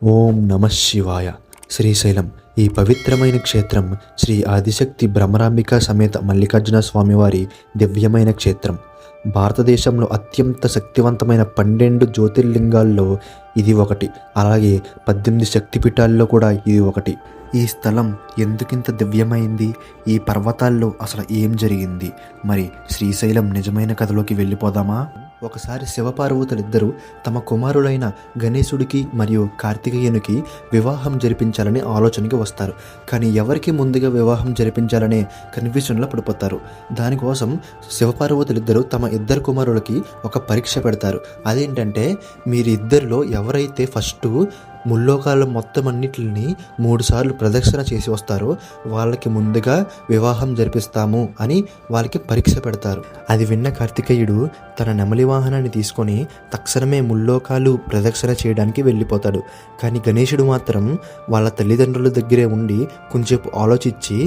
ఓం నమః శివాయ. శ్రీశైలం ఈ పవిత్రమైన క్షేత్రం శ్రీ ఆదిశక్తి భ్రమరాంబిక సమేత మల్లికార్జున స్వామివారి దివ్యమైన క్షేత్రం. భారతదేశంలో అత్యంత శక్తివంతమైన 12 జ్యోతిర్లింగాల్లో ఇది ఒకటి. అలాగే 18 శక్తిపీఠాల్లో కూడా ఇది ఒకటి. ఈ స్థలం ఎందుకింత దివ్యమైంది? ఈ పర్వతాల్లో అసలు ఏం జరిగింది? మరి శ్రీశైలం నిజమైన కథలోకి వెళ్ళిపోదామా? ఒకసారి శివపార్వతులిద్దరూ తమ కుమారులైన గణేశుడికి మరియు కార్తికేయునికి వివాహం జరిపించాలని ఆలోచనకి వస్తారు. కానీ ఎవరికి ముందుగా వివాహం జరిపించాలనే కన్ఫ్యూజన్లో పడిపోతారు. దానికోసం శివపార్వతులిద్దరూ తమ ఇద్దరు కుమారులకి ఒక పరీక్ష పెడతారు. అదేంటంటే, మీరిద్దరిలో ఎవరైతే ఫస్ట్ ముల్లోకాల మొత్తం అన్నిటిని 3 సార్లు ప్రదక్షిణ చేసి వస్తారో వాళ్ళకి ముందుగా వివాహం జరిపిస్తాము అని వాళ్ళకి పరీక్ష పెడతారు. అది విన్న కార్తికేయుడు తన నెమలి వాహనాన్ని తీసుకొని తక్షణమే ముల్లోకాలు ప్రదక్షిణ చేయడానికి వెళ్ళిపోతాడు. కానీ గణేశుడు మాత్రం వాళ్ళ తల్లిదండ్రుల దగ్గరే ఉండి కొంచెంసేపు ఆలోచించి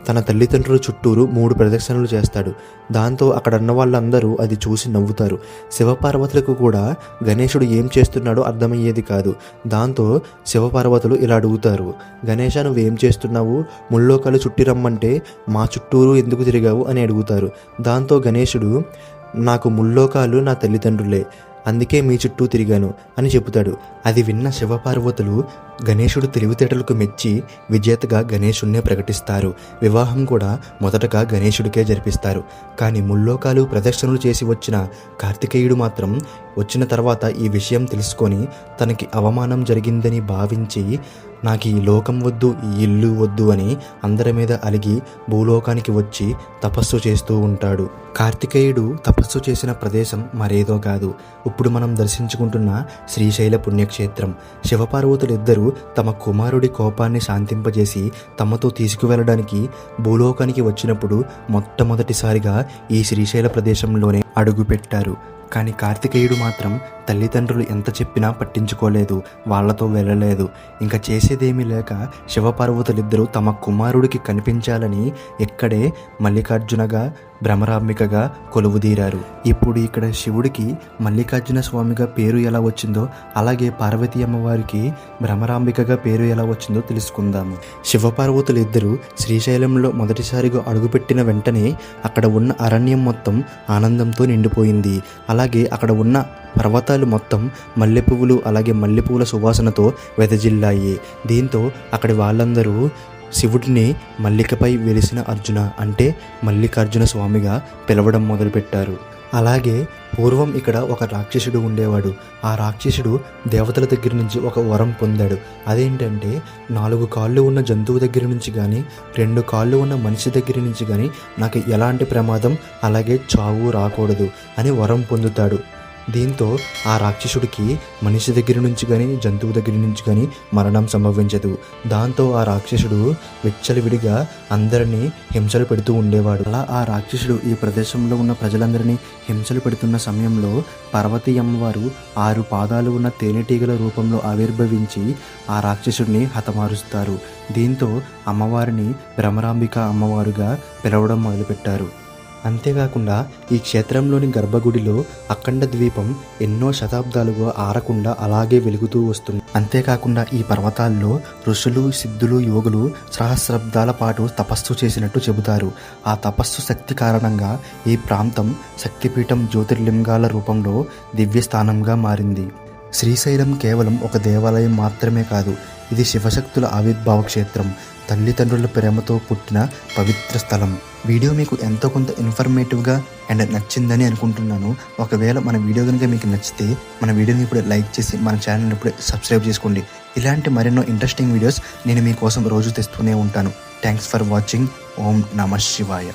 తన తల్లిదండ్రుల చుట్టూరు 3 ప్రదక్షిణలు చేస్తాడు. దాంతో అక్కడ ఉన్న వాళ్ళందరూ అది చూసి నవ్వుతారు. శివపార్వతులకు కూడా గణేశుడు ఏం చేస్తున్నాడో అర్థమయ్యేది కాదు. దాంతో శివపార్వతులు ఇలా అడుగుతారు, గణేశ, నువ్వేం చేస్తున్నావు? ముల్లోకాలు చుట్టి రమ్మంటే మా చుట్టూరు ఎందుకు తిరిగావు అని అడుగుతారు. దాంతో గణేశుడు, నాకు ముల్లోకాలు నా తల్లిదండ్రులే, అందుకే మీ చుట్టూ తిరిగాను అని చెబుతాడు. అది విన్న శివపార్వతులు గణేశుడు తెలివితేటలకు మెచ్చి విజేతగా గణేశుడినే ప్రకటిస్తారు. వివాహం కూడా మొదటగా గణేశుడికే జరిపిస్తారు. కానీ ముల్లోకాలు ప్రదక్షిణలు చేసి వచ్చిన కార్తికేయుడు మాత్రం వచ్చిన తర్వాత ఈ విషయం తెలుసుకొని తనకి అవమానం జరిగిందని భావించి, నాకు ఈ లోకం వద్దు, ఈ ఇల్లు వద్దు అని అందరి మీద అలిగి భూలోకానికి వచ్చి తపస్సు చేస్తూ ఉంటాడు. కార్తికేయుడు తపస్సు చేసిన ప్రదేశం మరేదో కాదు, ఇప్పుడు మనం దర్శించుకుంటున్న శ్రీశైల పుణ్యక్షేత్రం. శివపార్వతులిద్దరూ తమ కుమారుడి కోపాన్ని శాంతింపజేసి తమతో తీసుకువెళ్ళడానికి భూలోకానికి వచ్చినప్పుడు మొట్టమొదటిసారిగా ఈ శ్రీశైల ప్రదేశంలోనే అడుగుపెట్టారు. కానీ కార్తికేయుడు మాత్రం తల్లిదండ్రులు ఎంత చెప్పినా పట్టించుకోలేదు, వాళ్లతో వెళ్ళలేదు. ఇంకా చేసేదేమీ లేక శివపార్వతులిద్దరూ తమ కుమారుడికి కనిపించాలని ఇక్కడే మల్లికార్జునగా భ్రమరాంబికగా కొలువుదీరారు. ఇప్పుడు ఇక్కడ శివుడికి మల్లికార్జున స్వామిగా పేరు ఎలా వచ్చిందో, అలాగే పార్వతీ అమ్మవారికి భ్రమరాంబికగా పేరు ఎలా వచ్చిందో తెలుసుకుందాము. శివపార్వతులిద్దరూ శ్రీశైలంలో మొదటిసారిగా అడుగుపెట్టిన వెంటనే అక్కడ ఉన్న అరణ్యం మొత్తం ఆనందంతో నిండిపోయింది. అలాగే అక్కడ ఉన్న పర్వతాలు మొత్తం మల్లె పువ్వులు అలాగే మల్లెపూల సువాసనతో వెదజిల్లాయి. దీంతో అక్కడి వాళ్ళందరూ శివుడిని మల్లికపై వెలిసిన అర్జున అంటే మల్లికార్జున స్వామిగా పిలవడం మొదలుపెట్టారు. అలాగే పూర్వం ఇక్కడ ఒక రాక్షసుడు ఉండేవాడు. ఆ రాక్షసుడు దేవతల దగ్గర నుంచి ఒక వరం పొందాడు. అదేంటంటే, 4 కాళ్ళు ఉన్న జంతువు దగ్గర నుంచి కానీ 2 కాళ్ళు ఉన్న మనిషి దగ్గర నుంచి కానీ నాకు ఎలాంటి ప్రమాదం అలాగే చావు రాకూడదు అని వరం పొందుతాడు. దీంతో ఆ రాక్షసుడికి మనిషి దగ్గర నుంచి కానీ జంతువు దగ్గర నుంచి కానీ మరణం సంభవించదు. దాంతో ఆ రాక్షసుడు విచ్చలవిడిగా అందరినీ హింసలు పెడుతూ ఉండేవాడు. అలా ఆ రాక్షసుడు ఈ ప్రదేశంలో ఉన్న ప్రజలందరినీ హింసలు పెడుతున్న సమయంలో పార్వతీ అమ్మవారు 6 పాదాలు ఉన్న తేనెటీగల రూపంలో ఆవిర్భవించి ఆ రాక్షసుడిని హతమారుస్తారు. దీంతో అమ్మవారిని భ్రమరాంబిక అమ్మవారుగా పిలవడం మొదలుపెట్టారు. అంతేకాకుండా ఈ క్షేత్రంలోని గర్భగుడిలో అఖండ ద్వీపం ఎన్నో శతాబ్దాలుగా ఆరకుండా అలాగే వెలుగుతూ వస్తుంది. అంతేకాకుండా ఈ పర్వతాల్లో ఋషులు, సిద్ధులు, యోగులు సహస్రాబ్దాల పాటు తపస్సు చేసినట్టు చెబుతారు. ఆ తపస్సు శక్తి కారణంగా ఈ ప్రాంతం శక్తిపీఠం జ్యోతిర్లింగాల రూపంలో దివ్యస్థానంగా మారింది. శ్రీశైలం కేవలం ఒక దేవాలయం మాత్రమే కాదు, ఇది శివశక్తుల ఆవిర్భావ క్షేత్రం, తల్లిదండ్రుల ప్రేమతో పుట్టిన పవిత్ర స్థలం. వీడియో మీకు ఎంతో కొంత ఇన్ఫర్మేటివ్గా అండ్ నచ్చిందని అనుకుంటున్నాను. ఒకవేళ మన వీడియో కనుక మీకు నచ్చితే మన వీడియోని ఇప్పుడు లైక్ చేసి మన ఛానల్ని ఇప్పుడు సబ్స్క్రైబ్ చేసుకోండి. ఇలాంటి మరెన్నో ఇంట్రెస్టింగ్ వీడియోస్ నేను మీకోసం రోజు తెస్తూనే ఉంటాను. Thanks for watching. ఓం నమః శివాయ.